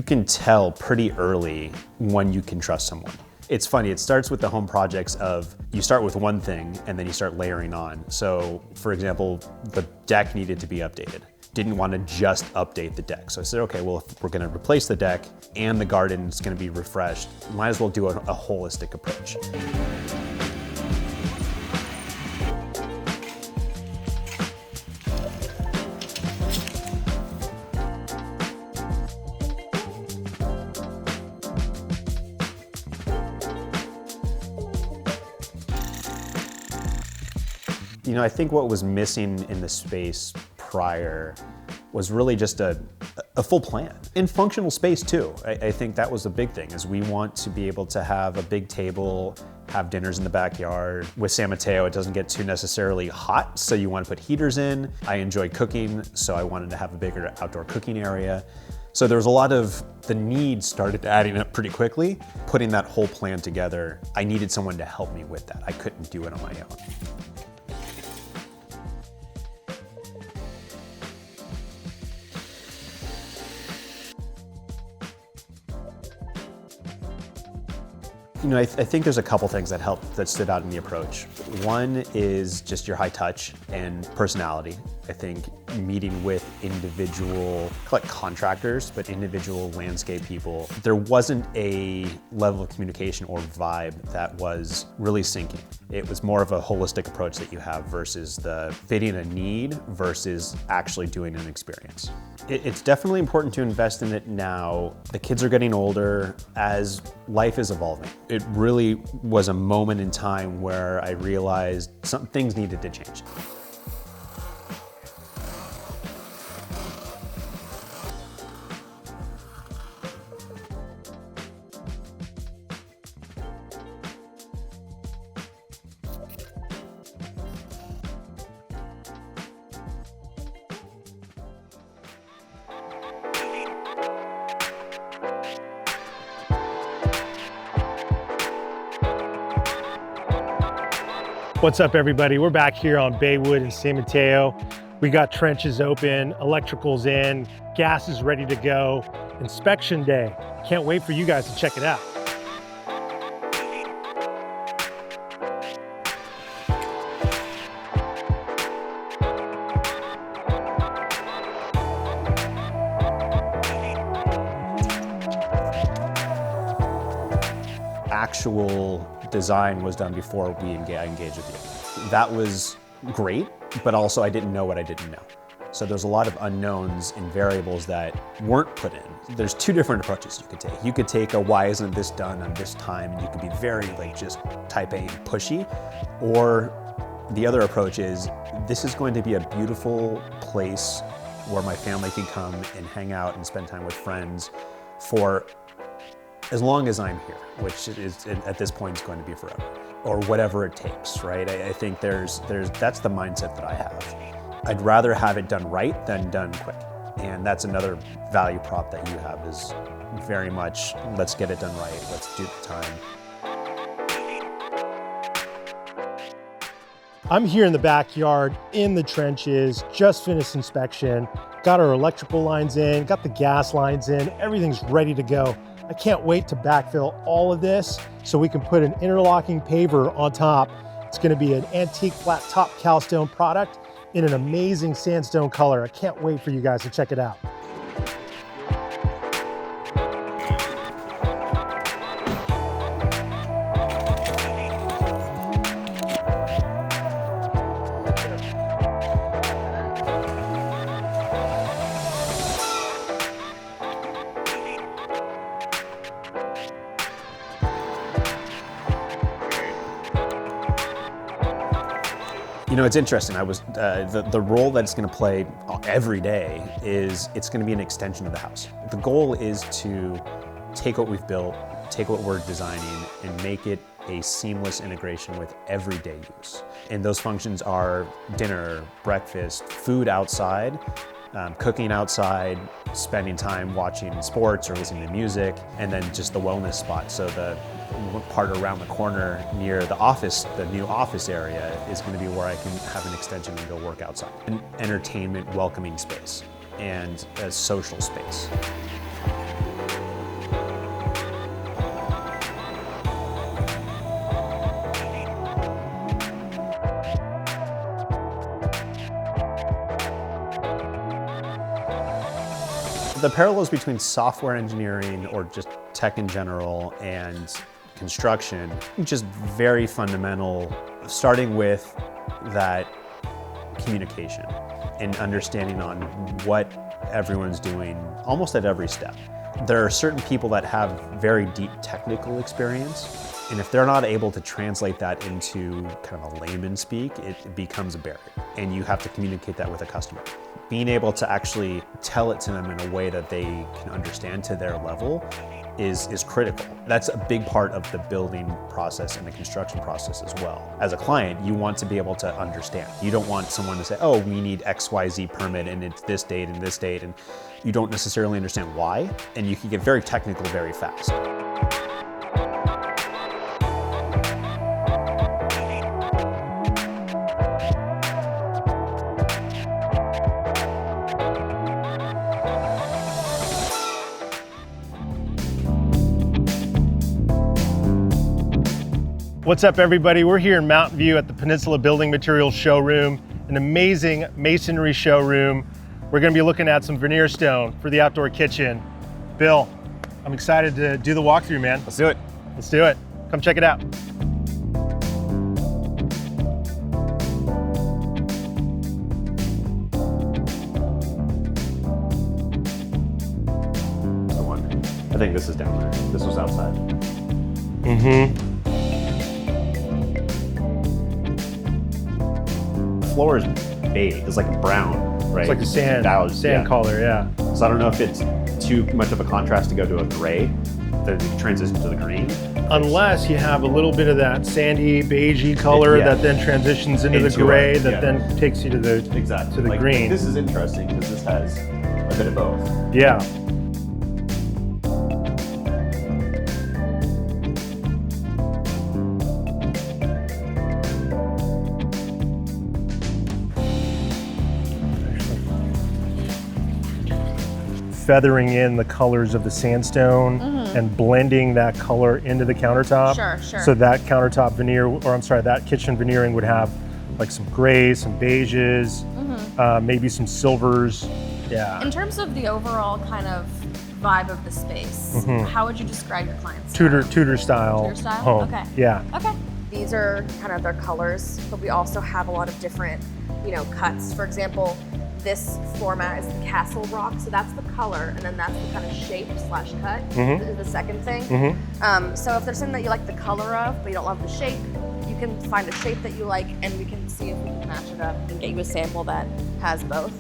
you can tell pretty early when you can trust someone. It's funny, it starts with the home projects of, you start with one thing and then you start layering on. So for example, the deck needed to be updated. Didn't want to just update the deck. So I said, okay, well, if we're gonna replace the deck and the garden is gonna be refreshed, might as well do a holistic approach. You know, I think what was missing in the space prior was really just a full plan. In functional space too. I think that was the big thing, is we want to be able to have a big table, have dinners in the backyard. With San Mateo, it doesn't get too necessarily hot, so you want to put heaters in. I enjoy cooking, so I wanted to have a bigger outdoor cooking area. So there was a lot of, the needs started adding up pretty quickly. Putting that whole plan together, I needed someone to help me with that. I couldn't do it on my own. You know, I think there's a couple things that stood out in the approach. One is just your high touch and personality. I think meeting with individual, like contractors, but individual landscape people, there wasn't a level of communication or vibe that was really syncing. It was more of a holistic approach that you have versus the fitting a need versus actually doing an experience. It's definitely important to invest in it now. The kids are getting older as life is evolving. It really was a moment in time where I realized some things needed to change. What's up, everybody? We're back here on Baywood in San Mateo. We got trenches open, electrical's in, gas is ready to go. Inspection day. Can't wait for you guys to check it out. Actual design was done before I engaged with you. That was great, but also I didn't know what I didn't know. So there's a lot of unknowns and variables that weren't put in. There's two different approaches you could take. You could take a why isn't this done on this time, and you could be very like just type A and pushy. Or the other approach is, this is going to be a beautiful place where my family can come and hang out and spend time with friends for as long as I'm here, which is at this point is going to be forever, or whatever it takes, right? I think that's the mindset that I have. I'd rather have it done right than done quick. And that's another value prop that you have, is very much, let's get it done right, let's do the time. I'm here in the backyard, in the trenches, just finished inspection, got our electrical lines in, got the gas lines in, everything's ready to go. I can't wait to backfill all of this so we can put an interlocking paver on top. It's gonna be an antique flat top calstone product in an amazing sandstone color. I can't wait for you guys to check it out. You know, it's interesting. The role that it's going to play every day is it's going to be an extension of the house. The goal is to take what we've built, take what we're designing, and make it a seamless integration with everyday use. And those functions are dinner, breakfast, food outside, cooking outside, spending time watching sports or listening to music, and then just the wellness spot. So the part around the corner near the office, the new office area, is going to be where I can have an extension and go work outside. An entertainment welcoming space and a social space. The parallels between software engineering or just tech in general and construction, just very fundamental, starting with that communication and understanding on what everyone's doing almost at every step. There are certain people that have very deep technical experience, and if they're not able to translate that into kind of a layman speak, it becomes a barrier, and you have to communicate that with a customer. Being able to actually tell it to them in a way that they can understand to their level is critical. That's a big part of the building process and the construction process as well. As a client, you want to be able to understand. You don't want someone to say, oh, we need XYZ permit and it's this date and this date, and you don't necessarily understand why, and you can get very technical very fast. What's up, everybody? We're here in Mountain View at the Peninsula Building Materials Showroom, an amazing masonry showroom. We're gonna be looking at some veneer stone for the outdoor kitchen. Bill, I'm excited to do the walkthrough, man. Let's do it. Let's do it. Come check it out. The one. I think this is down there. This was outside. Mm-hmm. Floor is beige. It's like brown, right? It's like a sand color, yeah. So I don't know if it's too much of a contrast to go to a gray, the transition to the green. Unless you have a little bit of that sandy, beigey color that then transitions into the gray then takes you to the to the green. This is interesting because this has a bit of both. Yeah. Feathering in the colors of the sandstone and blending that color into the countertop. Sure. So that countertop veneer, or I'm sorry, that kitchen veneering would have like some grays, some beiges, maybe some silvers. Yeah. In terms of the overall kind of vibe of the space, how would you describe your client's Tudor style. Tudor style? Home. Okay. Yeah. Okay. These are kind of their colors, but we also have a lot of different, cuts. For example, this format is the castle rock, so that's the color, and then that's the kind of shape / cut. This is the second thing. So if there's something that you like the color of, but you don't love the shape, you can find a shape that you like, and we can see if we can match it up and get you a sample that has both.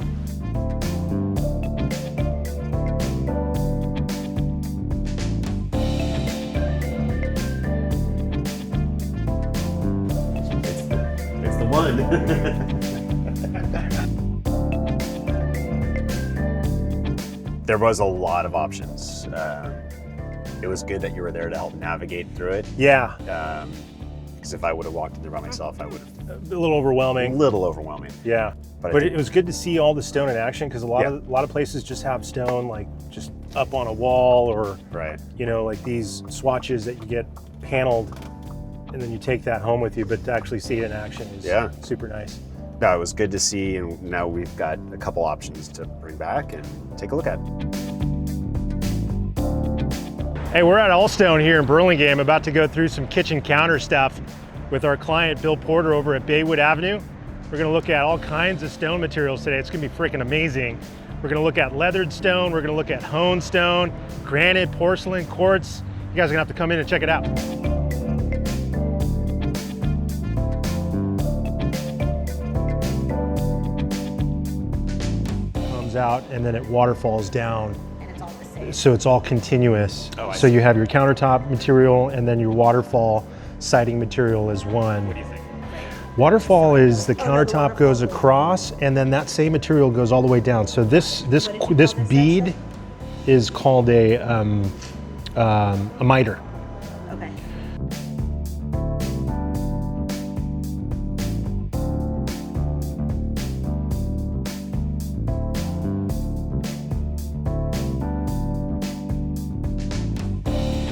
It's the one. There was a lot of options. It was good that you were there to help navigate through it. Yeah. Because if I would have walked in there by myself, I would have. A little overwhelming. A little overwhelming. Yeah. But it was good to see all the stone in action, because a lot of places just have stone like just up on a wall, or like these swatches that you get paneled, and then you take that home with you. But to actually see it in action is super nice. No, it was good to see, and now we've got a couple options to bring back and take a look at. Hey, we're at Allstone here in Burlingame, about to go through some kitchen counter stuff with our client Bill Porter over at Baywood Avenue. We're gonna look at all kinds of stone materials today. It's gonna be freaking amazing. We're gonna look at leathered stone, we're gonna look at honed stone, granite, porcelain, quartz. You guys are gonna have to come in and check it out. Out, and then it waterfalls down, And it's all the same. so it's all continuous. So you have your countertop material and then your waterfall siding material is one. What do you think? Waterfall is the countertop goes across, and then that same material goes all the way down. So this bead is called a miter. Okay.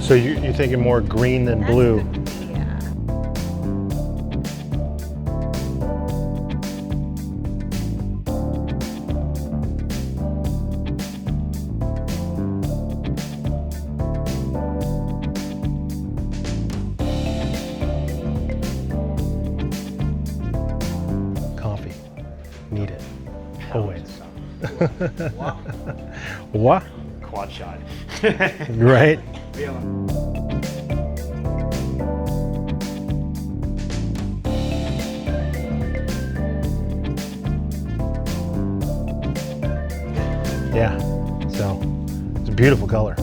So you're thinking more green than blue. Yeah. Always. What? Quad shot. Right? Yeah, so it's a beautiful color.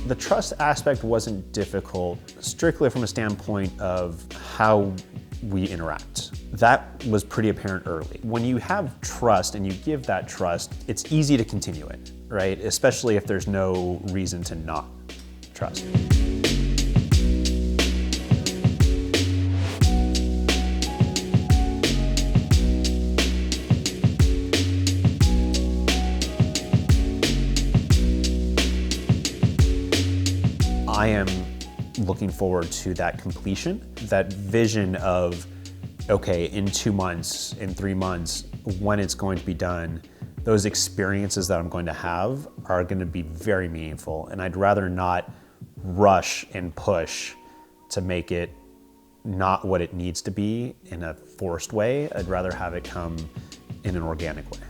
The trust aspect wasn't difficult, strictly from a standpoint of how we interact. That was pretty apparent early. When you have trust and you give that trust, it's easy to continue it, right? Especially if there's no reason to not trust. I am looking forward to that completion, that vision of, okay, in 2 months, in 3 months, when it's going to be done, those experiences that I'm going to have are going to be very meaningful. And I'd rather not rush and push to make it not what it needs to be in a forced way. I'd rather have it come in an organic way.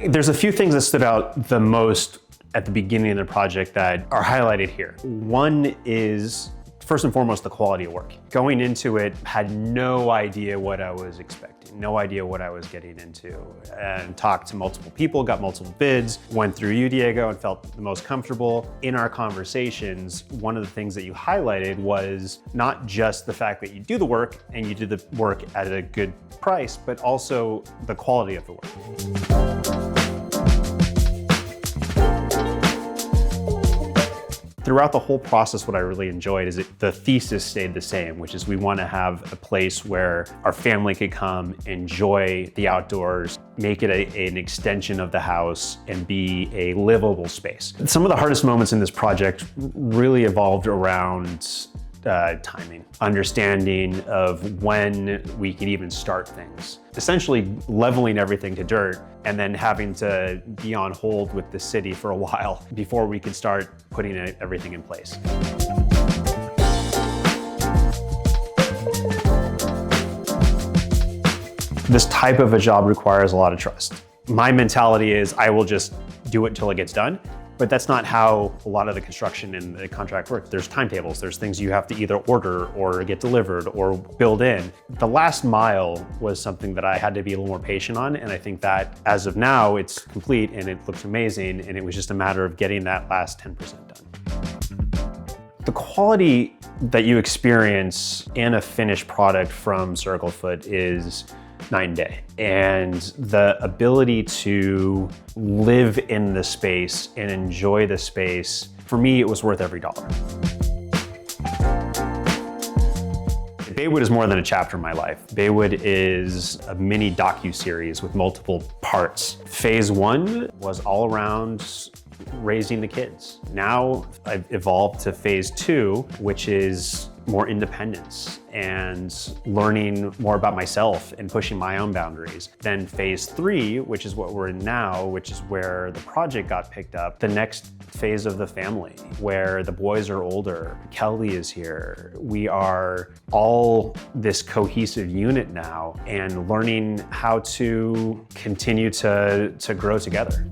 There's a few things that stood out the most at the beginning of the project that are highlighted here. One is, first and foremost, the quality of work. Going into it, had no idea what I was expecting, no idea what I was getting into, and talked to multiple people, got multiple bids, went through you, Diego, and felt the most comfortable. In our conversations, one of the things that you highlighted was not just the fact that you do the work and you do the work at a good price, but also the quality of the work. Throughout the whole process, what I really enjoyed is the thesis stayed the same, which is we want to have a place where our family could come, enjoy the outdoors, make it an extension of the house, and be a livable space. Some of the hardest moments in this project really evolved around timing, understanding of when we can even start things. Essentially leveling everything to dirt and then having to be on hold with the city for a while before we could start putting everything in place. This type of a job requires a lot of trust. My mentality is I will just do it until it gets done. But that's not how a lot of the construction and the contract work. There's timetables, there's things you have to either order or get delivered or build in. The last mile was something that I had to be a little more patient on, and I think that as of now, it's complete and it looks amazing, and it was just a matter of getting that last 10% done. The quality that you experience in a finished product from Circlefoot is night and day. And the ability to live in the space and enjoy the space, for me, it was worth every dollar. Baywood is more than a chapter in my life. Baywood is a mini docu-series with multiple parts. Phase 1 was all around raising the kids. Now I've evolved to phase 2, which is more independence and learning more about myself and pushing my own boundaries. Then phase 3, which is what we're in now, which is where the project got picked up. The next phase of the family, where the boys are older, Kelly is here. We are all this cohesive unit now and learning how to continue to grow together.